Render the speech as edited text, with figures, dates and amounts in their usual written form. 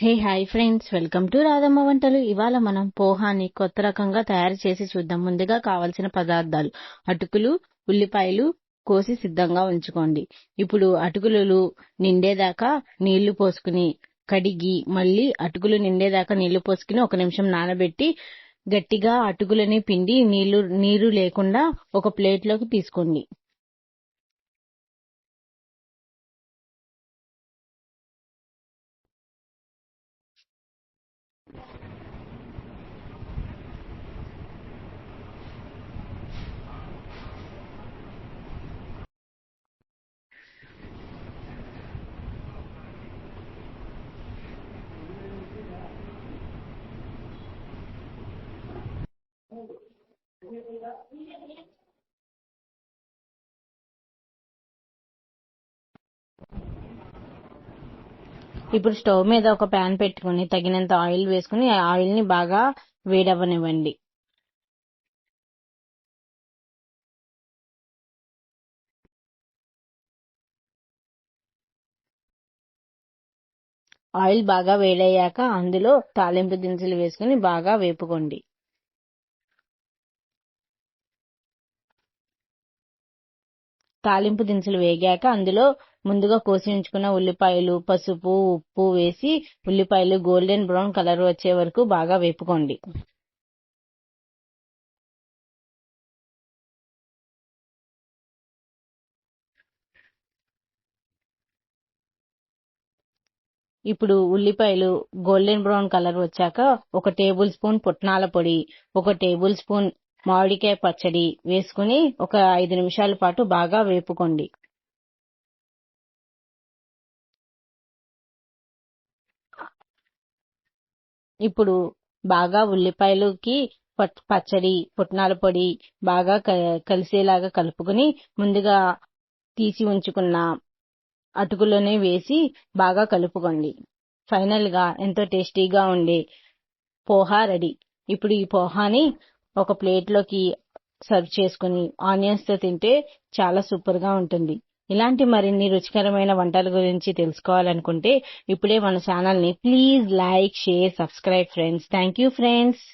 Hey hi friends, welcome to Radhamma వంటలు. ఇవాళ మనం పోహాని కొత్త రకంగా తయారు చేసి చూద్దాం. ముందుగా కావలసిన పదార్థాలు: అటుకులు, ఉల్లిపాయలు కోసి సిద్ధంగా ఉంచుకోండి. ఇప్పుడు అటుకులు నిండేదాకా నీళ్లు పోసుకుని కడిగి, మళ్ళీ అటుకులు నిండేదాకా నీళ్లు పోసుకుని 1 నిమిషం నానబెట్టి గట్టిగా అటుకులని పిండి నీరు లేకుండా ఒక ప్లేట్లోకి తీసుకోండి. ఇప్పుడు స్టవ్ మీద ఒక ప్యాన్ పెట్టుకుని తగినంత ఆయిల్ వేసుకుని ఆ ఆయిల్ ని బాగా వేడవ్వనివ్వండి. ఆయిల్ బాగా వేడయ్యాక అందులో తాలింపు దినుసులు వేసుకుని బాగా వేపుకోండి. తాలింపు దినుసులు వేగాక అందులో ముందుగా కోసి ఉంచుకున్న ఉల్లిపాయలు, పసుపు, ఉప్పు వేసి ఉల్లిపాయలు గోల్డెన్ బ్రౌన్ కలర్ వచ్చే వరకు బాగా వేపుకోండి. ఇప్పుడు ఉల్లిపాయలు గోల్డెన్ బ్రౌన్ కలర్ వచ్చాక 1 టేబుల్ స్పూన్ పుట్నాల పొడి, 1 టేబుల్ స్పూన్ మామిడికాయ పచ్చడి వేసుకుని ఒక 5 నిమిషాల పాటు బాగా వేపుకోండి. ఇప్పుడు బాగా ఉల్లిపాయలకి పచ్చడి, పుట్నాల పొడి బాగా కలిసేలాగా కలుపుకుని ముందుగా తీసి ఉంచుకున్న అటుకులని వేసి బాగా కలుపుకోండి. ఫైనల్ గా ఎంతో టేస్టీగా ఉండే పోహా రెడీ. ఇప్పుడు ఈ పోహాని ఒక ప్లేట్ లోకి సర్వ్ చేసుకుని ఆనియన్స్ తో తింటే చాలా సూపర్ గా ఉంటుంది. ఇలాంటి మరిన్ని రుచికరమైన వంటల గురించి తెలుసుకోవాలనుకుంటే ఇప్పుడే మన ఛానల్ ని please like, share, subscribe friends. Thank you friends.